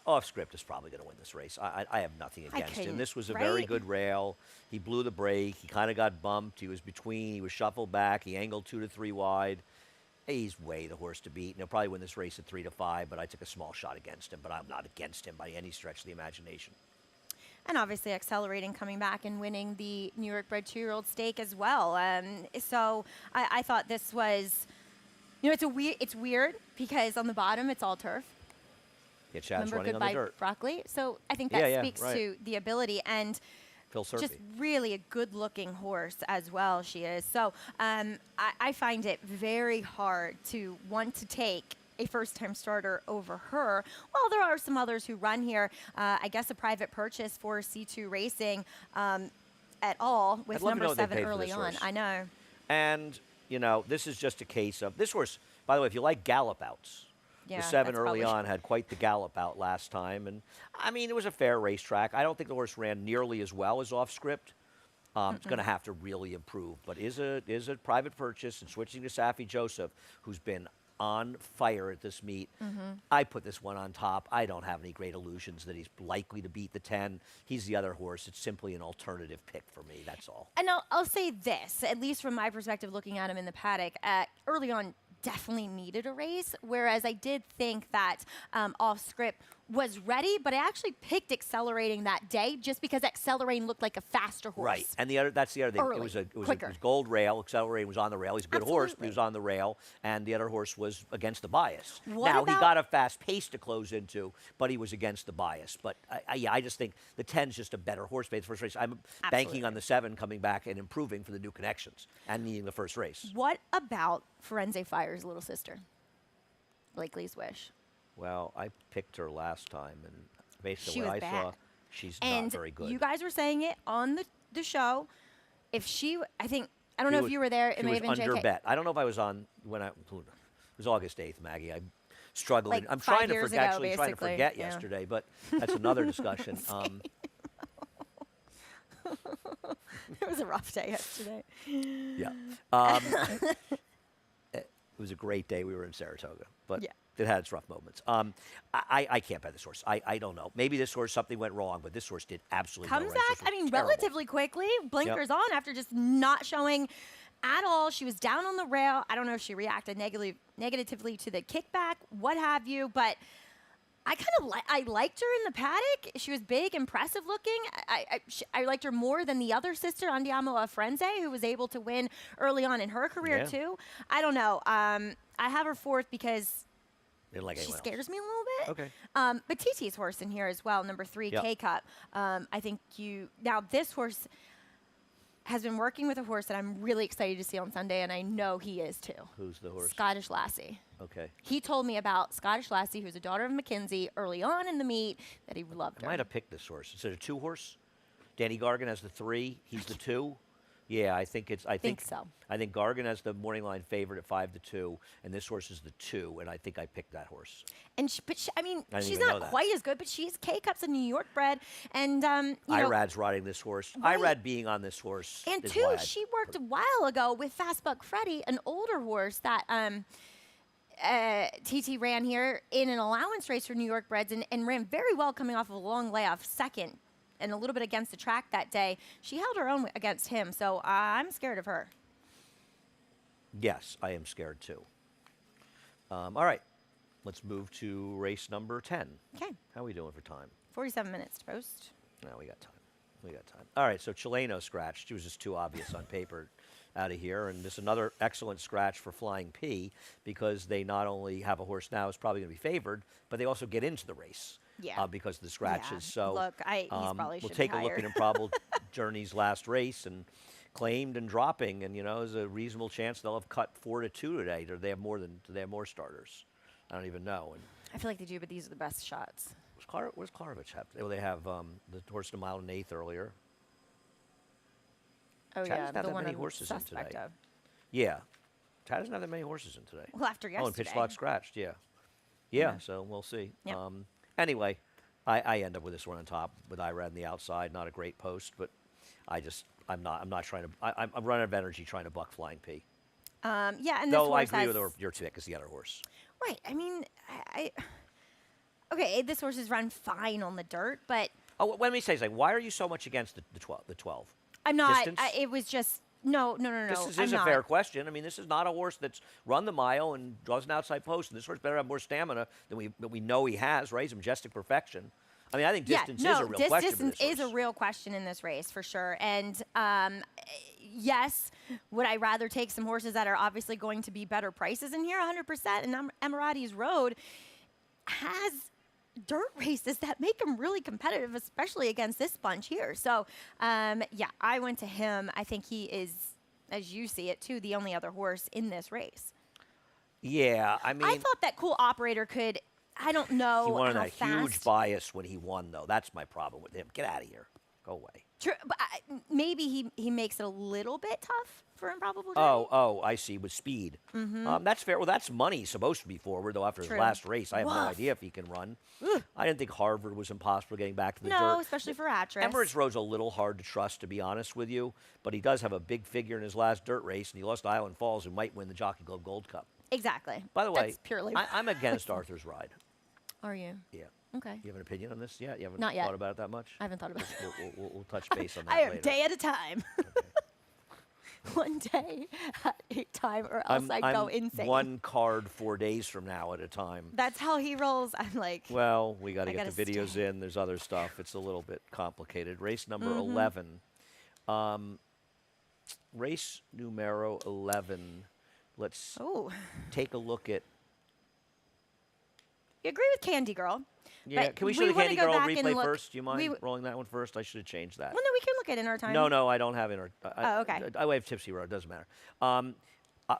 Off script is probably going to win this race. I have nothing against him. This was a very good rail. He blew the brake. He kind of got bumped. He was between. He was shuffled back. He angled 2 to 3 wide. He's way the horse to beat. And he'll probably win this race at 3 to 5, but I took a small shot against him. But I'm not against him by any stretch of the imagination. And obviously accelerating, coming back and winning the New York bred 2-year-old stake as well. So I thought this was, it's weird because on the bottom it's all turf. Yeah, Chad's Remember running on the Goodbye dirt. Broccoli? So I think that speaks to the ability and Phil Surfy. just really a good-looking horse as well, she is. So I find it very hard to want to take a first-time starter over her. Well, there are some others who run here. I guess a private purchase for C2 Racing at all with number 7 early on. I know. And, this is just a case of this horse, by the way, if you like gallop outs, yeah, the 7 early on had quite the gallop out last time. And, I mean, it was a fair racetrack. I don't think the horse ran nearly as well as off script. It's going to have to really improve. But is a private purchase and switching to Safi Joseph, who's been on fire at this meet. I put this one on top. I don't have any great illusions that he's likely to beat the 10. He's the other horse. It's simply an alternative pick for me. That's all. And I'll say this, at least from my perspective, looking at him in the paddock, early on definitely needed a race, whereas I did think that off script was ready, but I actually picked Accelerating that day just because Accelerating looked like a faster horse. Right, and that's the other thing. Early, it was gold rail. Accelerating was on the rail. He's a good horse, but he was on the rail, and the other horse was against the bias. He got a fast pace to close into, but he was against the bias. But I just think the 10's just a better horse. The first race, I'm banking on the 7 coming back and improving for the new connections and needing the first race. What about Firenze Fire's little sister, Blakely's Wish? Well, I picked her last time, and based on she what was I saw, she's not very good. You guys were saying it on the show. If she, I don't know if you were there. It may have been under JK. bet. I don't know if I was on when it was August 8th, Maggie. I'm struggling. Like I'm 5 trying to years forget. ago, Actually, trying to basically. forget Yeah. yesterday, but that's another discussion. It was a rough day yesterday. Yeah. It was a great day. We were in Saratoga, but it had its rough moments. I can't bet this horse. I don't know. Maybe this horse, something went wrong, but this horse did absolutely Comes no race. back, relatively quickly. Blinkers on after just not showing at all. She was down on the rail. I don't know if she reacted negatively to the kickback, what have you, but I kind of I liked her in the paddock. She was big, impressive looking. I liked her more than the other sister, Andiamo Afrenze, who was able to win early on in her career too. I don't know. I have her 4th because she scares me a little bit. Okay. But TT's horse in here as well, number 3, K-Cup. I think now this horse has been working with a horse that I'm really excited to see on Sunday, and I know he is too. Who's the horse? Scottish Lassie. Okay. He told me about Scottish Lassie, who's a daughter of Mackenzie, early on in the meet, that he loved her. I might have picked this horse. Is it a 2 horse? Danny Gargan has the 3. He's the 2. Yeah, I think it's. I think so. I think Gargan has the morning line favorite at 5 to 2, and this horse is the 2, and I think I picked that horse. And she's not quite as good, but she's K-Cup's a New York bred, and Irad's riding this horse. Right. Irad being on this horse. And is 2, why she worked a while ago with Fastbuck Freddie, an older horse that TT ran here in an allowance race for New York breds and ran very well, coming off of a long layoff, 2nd. And a little bit against the track that day. She held her own against him, so I'm scared of her. Yes, I am scared too. All right, let's move to race number 10. Okay. How are we doing for time? 47 minutes to post. No, we got time. All right, so Chileno scratched. She was just too obvious on paper out of here. And this is another excellent scratch for Flying P because they not only have a horse now who's probably going to be favored, but they also get into the race. Yeah. Because of the scratches. Yeah. So look, he's probably we'll take a look at Improbable Journey's last race and claimed and dropping, and there's a reasonable chance they'll have cut 4 to 2 today. Or do they have more starters? I don't even know. And I feel like they do, but these are the best shots. what does Klarovich have? Well, they have the horse in a mile and 1/8 earlier. Oh Chad doesn't have that many horses in today. Yeah, Chad doesn't have that many horses in today. Well, after yesterday. Oh, and Pitchlock scratched. Yeah. So we'll see. Yep. Anyway, I end up with this one on top with Irad on the outside. Not a great post, but I'm not trying to. I'm running out of energy trying to buck Flying P. Yeah, and this No, I horse agree has, with your pick is the other horse. right. I mean, okay, this horse has run fine on the dirt, but Oh, let me say something. Why are you so much against the 12? The 12? I'm not. Distance? It was just no. This I'm is a not. fair question. I mean, this is not a horse that's run the mile and draws an outside post. And this horse better have more stamina than we know he has, right? He's a majestic perfection. I mean, I think distance is a real question. Distance for this is a horse. real question in this race for sure. And yes, would I rather take some horses that are obviously going to be better prices in here? 100%. And Emirati's Road has dirt races that make him really competitive, especially against this bunch here. So, yeah, I went to him. I think he is, as you see it too, the only other horse in this race. Yeah, I mean, I thought that Cool Operator could. I don't know he wanted how a fast. huge bias when he won, though. That's my problem with him. Get out of here. Go away. True, but maybe he makes it a little bit tough for Improbable Journey. Oh, I see. With speed. That's fair. Well, that's money he's supposed to be forward, though, after True. his last race. I have no Woof. idea if he can run. I didn't think Harvard was impossible getting back to the No, dirt. especially for actress. Emirates Road's a little hard to trust, to be honest with you, but he does have a big figure in his last dirt race, and he lost to Island Falls, who might win the Jockey Club Gold Cup. Exactly. By the way, That's purely. I'm against Arthur's ride. Are you? Yeah. Okay. You have an opinion on this yet? You haven't Not yet. thought about it that much? I haven't thought about it. We'll touch base on that I am later. day at a time. One day at a time, or else I'd go insane. One card 4 days from now at a time. That's how he rolls. I'm like. Well, we got to I get the gotta videos stay. in. There's other stuff. It's a little bit complicated. Race number Mm-hmm. 11. Race numero 11. Let's Oh, take a look at. you agree with Candy Girl? Yeah, But can we show we the wanna Candy go Girl back and replay look- first? Do you mind we rolling that one first? I should have changed that. Well, no, we can look at it in our time. No, I don't have it. Oh, okay. I have Tipsy Road. It doesn't matter.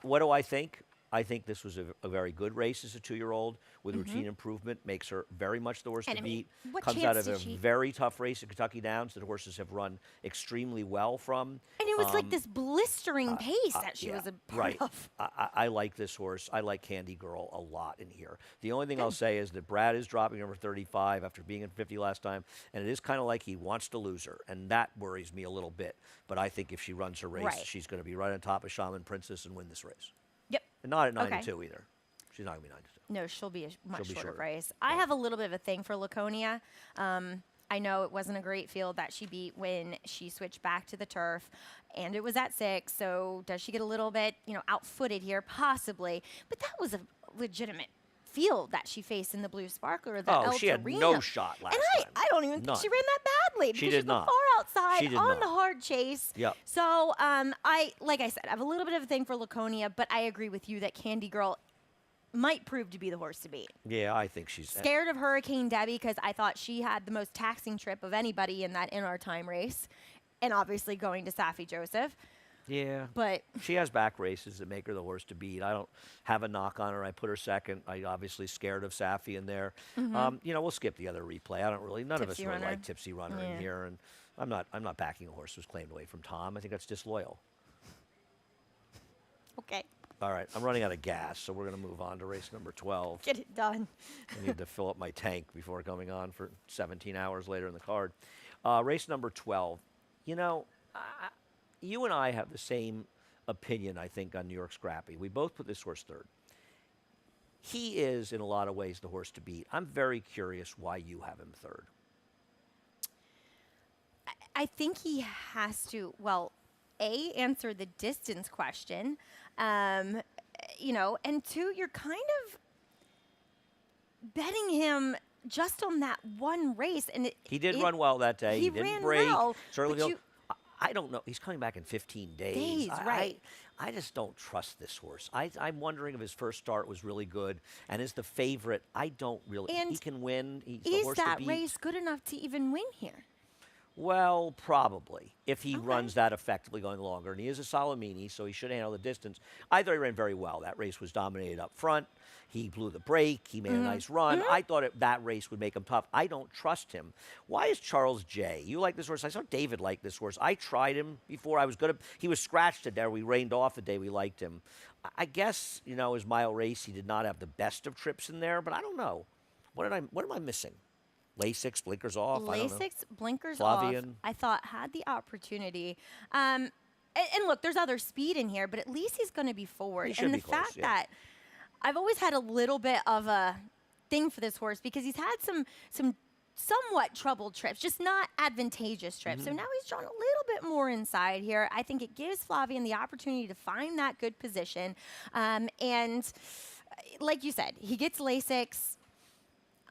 What do I think? I think this was a very good race as a 2-year-old with routine improvement. Makes her very much the horse And to I mean, beat. what Comes chance out of did a she- very tough race at Kentucky Downs that horses have run extremely well from. And it was like this blistering pace that she Yeah, was a part right. of. I like this horse. I like Candy Girl a lot in here. The only thing I'll say is that Brad is dropping number 35 after being in 50 last time, and it is kind of like he wants to lose her, and that worries me a little bit. But I think if she runs her race, Right. she's going to be right on top of Shaman Princess and win this race. Yep. And not at 9 Okay. to 2 either. She's not going to be 9 to 2. No, she'll be a much be shorter shorter. race. I have a little bit of a thing for Laconia. I know it wasn't a great field that she beat when she switched back to the turf, and it was at 6. So does she get a little bit, outfooted here? Possibly, but that was a legitimate field that she faced in the Blue Sparkler. The Oh, El she had Torino. no shot last and time. I don't even None. think she ran that badly. She because did she's not. far outside She did on the not. hard chase. Yep. So like I said, I have a little bit of a thing for Laconia, but I agree with you that Candy Girl might prove to be the horse to beat. Yeah, I think she's Scared of Hurricane Debbie because I thought she had the most taxing trip of anybody in that in our time race, and obviously going to Safi Joseph. Yeah. But She has back races that make her the horse to beat. I don't have a knock on her. I put her second. I obviously scared of Safi in there. We'll skip the other replay. I don't really. None of us Tipsy really Runner. like Tipsy Runner Yeah. in here, and I'm not backing a horse who's claimed away from Tom. I think that's disloyal. okay, All right, I'm running out of gas, so we're going to move on to race number 12. get it done. I need to fill up my tank before coming on for 17 hours later in the card. Race number 12. You and I have the same opinion, I think, on New York Scrappy. We both put this horse third. He is, in a lot of ways, the horse to beat. I'm very curious why you have him third. I think he has to, answer the distance question, and 2, you're kind of betting him just on that one race. And He did run well that day. He didn't ran break. well, Certainly but don't- I don't know. He's coming back in 15 days. Days, right. I just don't trust this horse. I'm wondering if his first start was really good and is the favorite. I don't really. And he can win. He's the is horse that to beat. race good enough to even win here? Well, probably, if he Okay. runs that effectively going longer. And he is a Salamini, so he should handle the distance. I thought he ran very well. That race was dominated up front. He blew the brake. He made a nice run. I thought that race would make him tough. I don't trust him. Why is Charles J? You like this horse? I saw David like this horse. I tried him before. He was scratched to there. We rained off the day we liked him. I guess, his mile race, he did not have the best of trips in there, but I don't know. What am I missing? Lasix, blinkers off. I don't know. Lasix, blinkers off. Flavian. I thought had the opportunity. And look, there's other speed in here, but at least he's going to be forward. He should and the be close, fact yeah. that I've always had a little bit of a thing for this horse because he's had some somewhat troubled trips, just not advantageous trips. So now he's drawn a little bit more inside here. I think it gives Flavian the opportunity to find that good position. And like you said, he gets Lasix.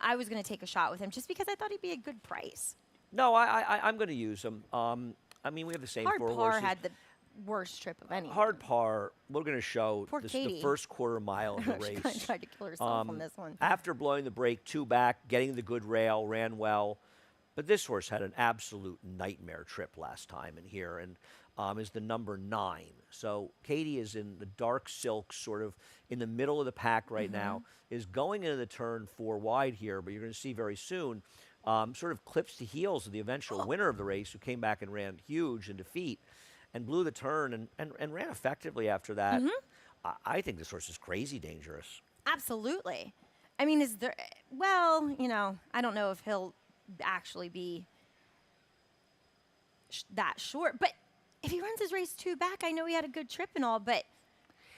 I was going to take a shot with him just because I thought he'd be a good price. No, I'm going to use him. I mean, we have the same Hard 4 Par horses. had the worst trip of any. Hard Par, we're going to show Poor the Katie. first quarter mile of the She race. kinda tried to kill herself on this one. After blowing the brake, 2 back, getting the good rail, ran well. But this horse had an absolute nightmare trip last time in here and is the number 9. So Katie is in the dark silk, sort of in the middle of the pack right now, is going into the turn 4 wide here, but you're going to see very soon, sort of clips the heels of the eventual winner of the race, who came back and ran huge in defeat and blew the turn and ran effectively after that. I think this horse is crazy dangerous. Absolutely. I mean, is there? Well, you know, I don't know if he'll actually be that short, but if he runs his race 2 back, I know he had a good trip and all, but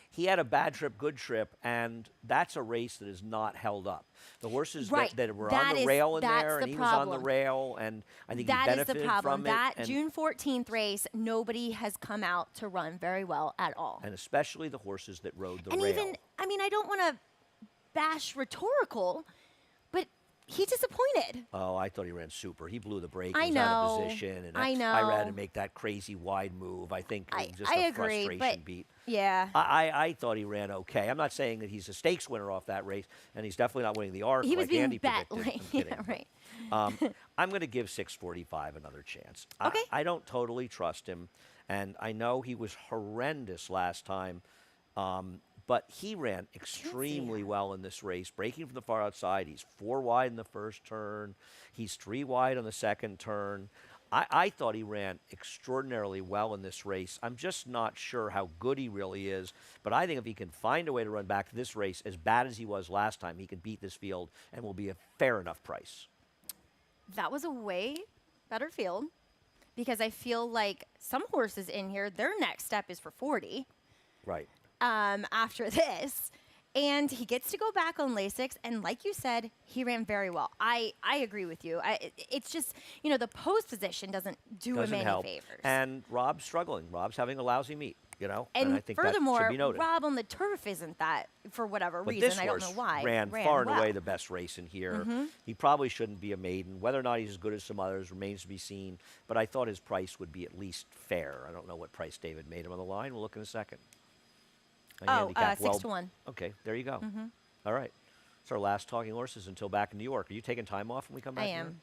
He had a bad trip, good trip, and that's a race that is not held up. The horses Right. that were That on the is- rail in that's there, the and he was on the problem. rail, and I think that he is benefited the problem. from That it. And, June 14th race, nobody has come out to run very well at all. and especially the horses that rode the And rail. even, I mean, I don't want to bash rhetorical, but he disappointed. Oh, I thought he ran super. He blew the brake. I He was out of know. position. And I I had know. to make that crazy wide move. I think it was just I a agree, frustration but beat. yeah. I thought he ran okay. I'm not saying that he's a stakes winner off that race, and he's definitely not winning the arc He was like being Andy bet predicted. like, I'm kidding, yeah, but, right. I'm going to give 645 another chance. Okay. I don't totally trust him, and I know he was horrendous last time, but he ran extremely well in this race, breaking from the far outside. He's 4 wide in the first turn. He's 3 wide on the second turn. I thought he ran extraordinarily well in this race. I'm just not sure how good he really is, but I think if he can find a way to run back to this race as bad as he was last time, he can beat this field and will be a fair enough price. That was a way better field because I feel like some horses in here, their next step is for 40 Right. after this. And he gets to go back on Lasix. And like you said, he ran very well. I agree with you. It's just, you know, the post position doesn't do Doesn't him any help. favors. And Rob's struggling. Rob's having a lousy meet, you know? And I think that should furthermore, be noted. Rob on the turf isn't that, for whatever But reason. this I don't horse know why. ran far and well. away the best race in here. He probably shouldn't be a maiden. Whether or not he's as good as some others remains to be seen. But I thought his price would be at least fair. I don't know what price David made him on the line. We'll look in a second. A handicap 6 to 1. Okay, there you go. All right. It's our last talking horses until back in New York. Are you taking time off when we come back? I in New York? am.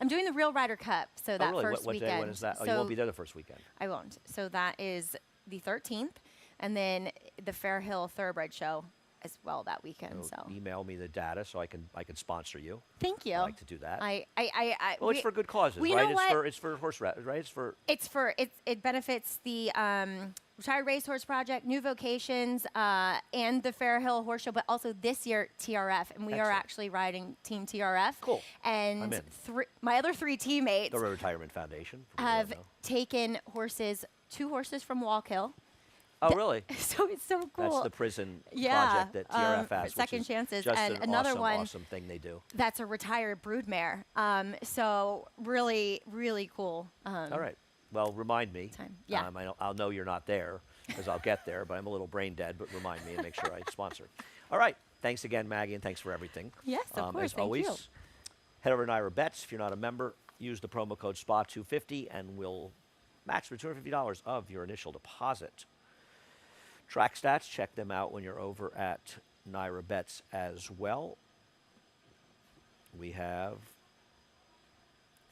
I'm doing the Real Rider Cup, so Oh, that really? first What weekend. day? When is that? Oh, you So won't be there the first weekend. I won't. So that is the 13th, and then the Fair Hill Thoroughbred Show as well that weekend. So Email me the data so I can sponsor you. thank you. I like to do that. Well, Well, it's for good causes, well, you right? know what? It's for horse right? It's for It benefits the Retired Racehorse Project, New Vocations, and the Fair Hill Horse Show, but also this year TRF, and we are Excellent. actually riding Team TRF. Cool. I'm And in. my other 3 teammates the Retirement Foundation. for people who have don't know. taken 2 horses from Walkill. Oh, really? So it's so cool. That's the prison Yeah, project that TRF has. which Second is Chances, just and an another awesome, one- awesome thing they do. That's a retired broodmare. So really, really cool. All right. Well, remind me. Time. Yeah. I'll know you're not there because I'll get there, but I'm a little brain dead. But remind me and make sure I sponsor. All right. Thanks again, Maggie, and thanks for everything. Yes, of course. As Thank always, you. head over to Naira Bets. If you're not a member, use the promo code SPA250 and we'll match for $250 of your initial deposit. Track stats, check them out when you're over at Naira Bets as well. We have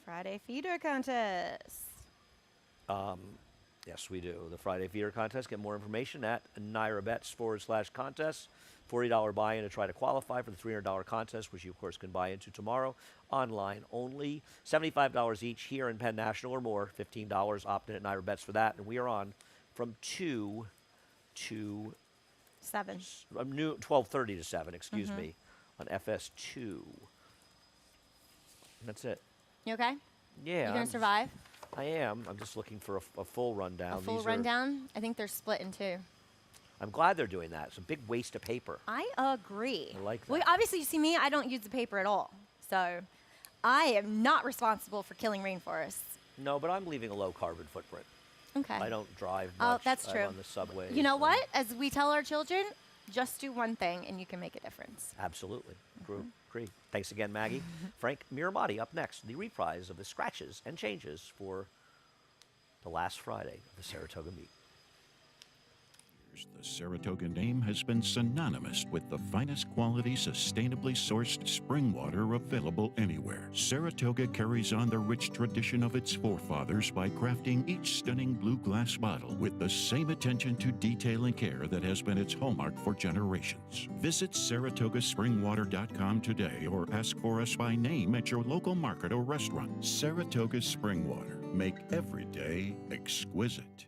Friday feeder contest. Yes, we do. The Friday Feeder Contest. Get more information at NairaBets/contest. $40 buy-in to try to qualify for the $300 contest, which you, of course, can buy into tomorrow. Online only. $75 each here in Penn National or more. $15 opt-in at Naira Bets for that. And we are on from 2 to 7. 12:30 to 7, excuse me, on FS2. That's it. You okay? Yeah. You gonna I'm- survive? I am. I'm just looking for a full rundown. A full These are- rundown? I think they're split in two. I'm glad they're doing that. It's a big waste of paper. I agree. I like Well, that. obviously, you see me, I don't use the paper at all. So I am not responsible for killing rainforests. No, but I'm leaving a low carbon footprint. Okay. I don't drive Oh, much. that's I'm true. on the subway. You know what? As we tell our children, just do one thing and you can make a difference. Absolutely. Agree. Thanks again, Maggie. Frank Miramati up next. The reprise of the scratches and changes for the last Friday of the Saratoga meet. The Saratoga name has been synonymous with the finest quality, sustainably sourced spring water available anywhere. Saratoga carries on the rich tradition of its forefathers by crafting each stunning blue glass bottle with the same attention to detail and care that has been its hallmark for generations. Visit SaratogaSpringwater.com today or ask for us by name at your local market or restaurant. Saratoga Spring Water. Make every day exquisite.